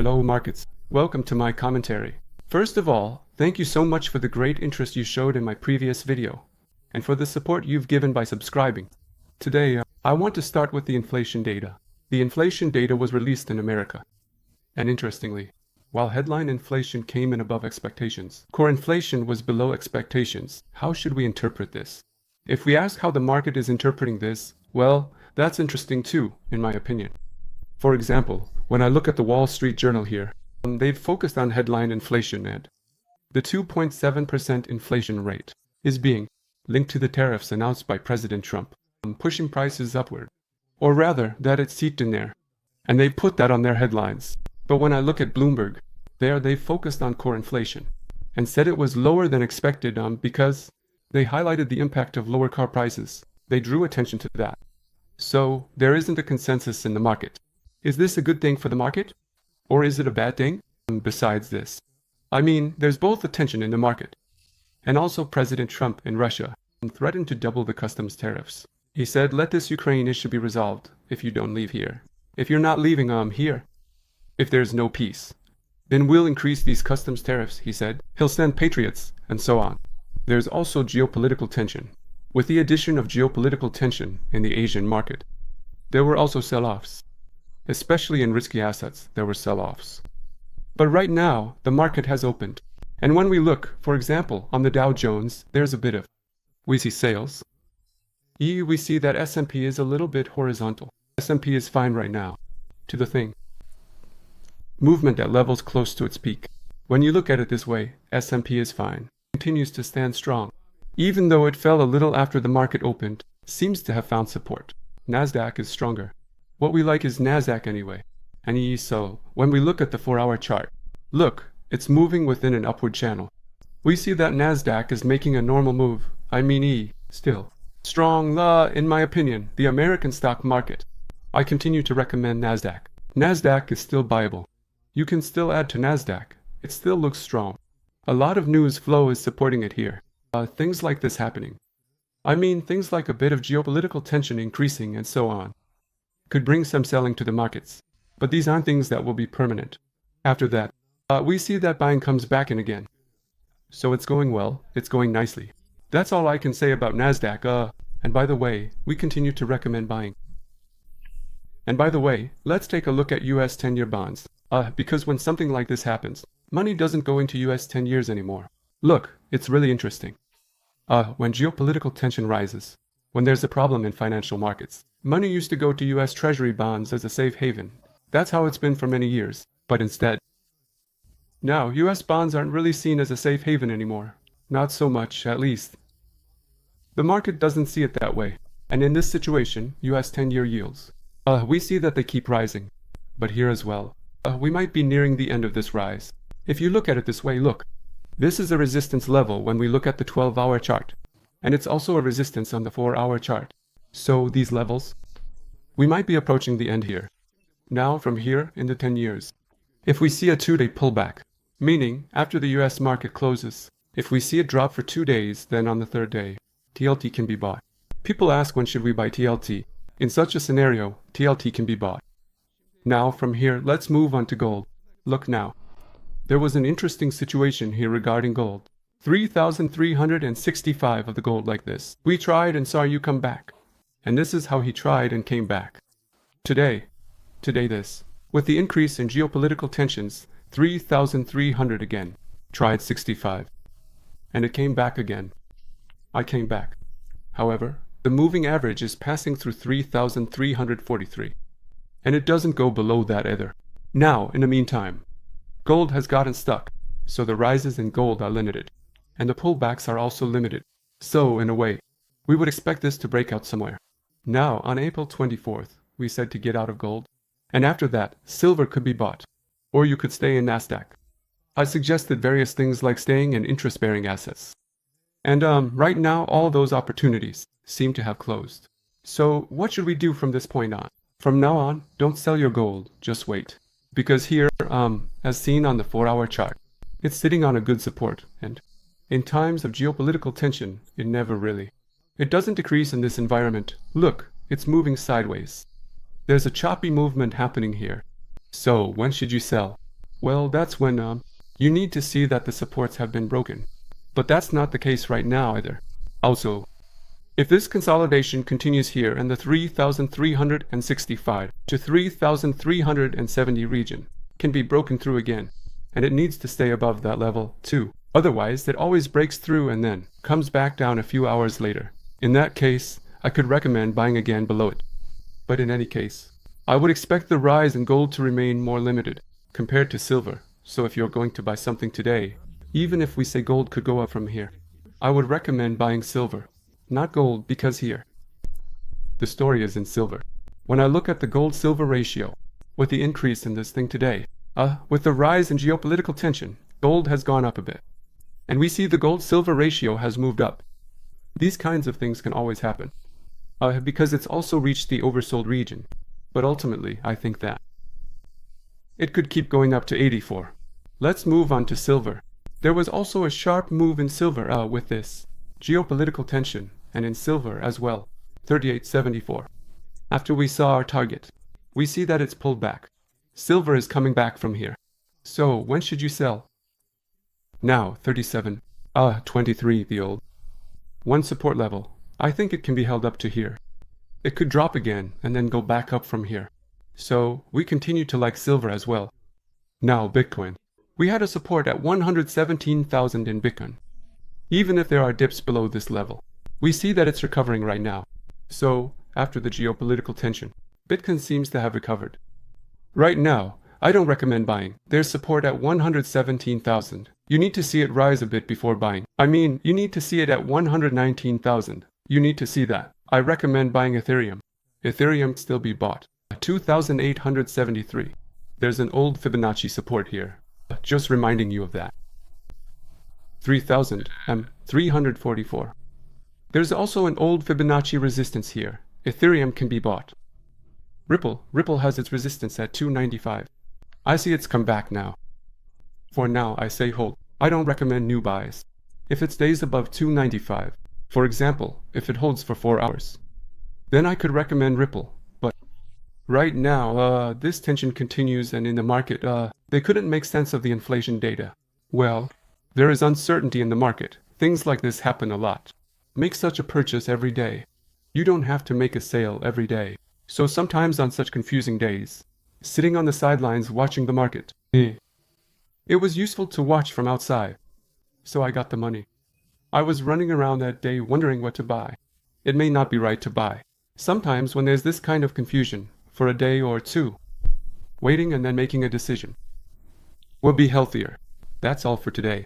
Hello markets, welcome to my commentary. First of all, thank you so much for the great interest you showed in my previous video, and for the support you've given by subscribing. Today, I want to start with the inflation data. The inflation data was released in America. And interestingly, while headline inflation came in above expectations, core inflation was below expectations. How should we interpret this? If we ask how the market is interpreting this, well, that's interesting too, in my opinion. For example, when I look at the Wall Street Journal here, they've focused on headline inflation, and the 2.7% inflation rate is being linked to the tariffs announced by President Trump, pushing prices upward. Or rather, that it's seeped in there, and they put that on their headlines. But when I look at Bloomberg, they focused on core inflation, and said it was lower than expected because they highlighted the impact of lower car prices. They drew attention to that. So, there isn't a consensus in the market. Is this a good thing for the market? Or is it a bad thing? Besides this, I mean, there's both the tension in the market, and also President Trump in Russia threatened to double the customs tariffs. He said, let this Ukraine issue be resolved if you don't leave here. If you're not leaving here, if there's no peace, then we'll increase these customs tariffs, he said. He'll send patriots, and so on. There's also geopolitical tension. With the addition of geopolitical tension in the Asian market, there were also sell-offs. Especially in risky assets, there were sell-offs. But right now, the market has opened. And when we look, for example, on the Dow Jones, there's a bit of, we see sales. We see that S&P is a little bit horizontal. S&P is fine right now. To the thing. Movement at levels close to its peak. When you look at it this way, S&P is fine. Continues to stand strong. Even though it fell a little after the market opened, seems to have found support. NASDAQ is stronger. What we like is NASDAQ anyway. And so, when we look at the 4-hour chart, look, it's moving within an upward channel. We see that NASDAQ is making a normal move. I mean still. Strong, in my opinion, the American stock market. I continue to recommend NASDAQ. NASDAQ is still buyable. You can still add to NASDAQ. It still looks strong. A lot of news flow is supporting it here. Things like this happening. I mean, things like a bit of geopolitical tension increasing and so on. Could bring some selling to the markets. But these aren't things that will be permanent. After that, we see that buying comes back in again. So it's going well, it's going nicely. That's all I can say about NASDAQ, and by the way, we continue to recommend buying. And by the way, let's take a look at US 10-year bonds, because when something like this happens, money doesn't go into US 10 years anymore. Look, it's really interesting. When geopolitical tension rises, when there's a problem in financial markets, money used to go to US Treasury bonds as a safe haven. That's how it's been for many years. But instead, now US bonds aren't really seen as a safe haven anymore. Not so much, at least. The market doesn't see it that way. And in this situation, US 10-year yields, we see that they keep rising. But here as well, we might be nearing the end of this rise. If you look at it this way, look. This is a resistance level when we look at the 12-hour chart. And it's also a resistance on the 4-hour chart. So these levels, we might be approaching the end here. Now from here in the 10 years. If we see a 2-day pullback, meaning after the US market closes, if we see it drop for 2 days, then on the 3rd day, TLT can be bought. People ask when should we buy TLT. In such a scenario, TLT can be bought. Now from here, let's move on to gold. Look now. There was an interesting situation here regarding gold. 3,365 of the gold like this. We tried and saw you come back. And this is how he tried and came back. Today this. With the increase in geopolitical tensions, 3,300 again. Tried 65. And it came back again. I came back. However, the moving average is passing through 3,343. And it doesn't go below that either. Now, in the meantime, gold has gotten stuck, so the rises in gold are limited. And the pullbacks are also limited. So, in a way, we would expect this to break out somewhere. Now, on April 24th, we said to get out of gold. And after that, silver could be bought. Or you could stay in NASDAQ. I suggested various things like staying in interest-bearing assets. And right now, all those opportunities seem to have closed. So, what should we do from this point on? From now on, don't sell your gold, just wait. Because here, as seen on the 4-hour chart, it's sitting on a good support, and in times of geopolitical tension, it never really. It doesn't decrease in this environment. Look, it's moving sideways. There's a choppy movement happening here. So, when should you sell? Well, that's when you need to see that the supports have been broken. But that's not the case right now either. Also, if this consolidation continues here in the 3,365 to 3,370 region can be broken through again, and it needs to stay above that level too. Otherwise, it always breaks through and then comes back down a few hours later. In that case, I could recommend buying again below it. But in any case, I would expect the rise in gold to remain more limited compared to silver. So if you're going to buy something today, even if we say gold could go up from here, I would recommend buying silver, not gold, because here, the story is in silver. When I look at the gold-silver ratio, with the increase in this thing today, with the rise in geopolitical tension, gold has gone up a bit. And we see the gold-silver ratio has moved up. These kinds of things can always happen, because it's also reached the oversold region. But ultimately, I think that it could keep going up to 84. Let's move on to silver. There was also a sharp move in silver with this geopolitical tension, and in silver as well, 38.74. After we saw our target, we see that it's pulled back. Silver is coming back from here. So when should you sell? Now, 37.23, the old one support level. I think it can be held up to here. It could drop again and then go back up from here. So we continue to like silver as well. Now Bitcoin. We had a support at 117,000 in Bitcoin. Even if there are dips below this level, we see that it's recovering right now. So after the geopolitical tension, Bitcoin seems to have recovered. Right now, I don't recommend buying. There's support at 117,000. You need to see it rise a bit before buying. I mean, you need to see it at 119,000. You need to see that. I recommend buying Ethereum. Ethereum still be bought. 2,873. There's an old Fibonacci support here. Just reminding you of that. 3,344. There's also an old Fibonacci resistance here. Ethereum can be bought. Ripple has its resistance at 295. I see it's come back now. For now, I say hold. I don't recommend new buys. If it stays above 295, for example, if it holds for 4 hours, then I could recommend Ripple. But right now, this tension continues, and in the market, they couldn't make sense of the inflation data. Well, there is uncertainty in the market. Things like this happen a lot. Make such a purchase every day. You don't have to make a sale every day. So sometimes on such confusing days, sitting on the sidelines watching the market, it was useful to watch from outside. So I got the money. I was running around that day wondering what to buy. It may not be right to buy. Sometimes when there's this kind of confusion, for a day or two, waiting and then making a decision will be healthier. That's all for today.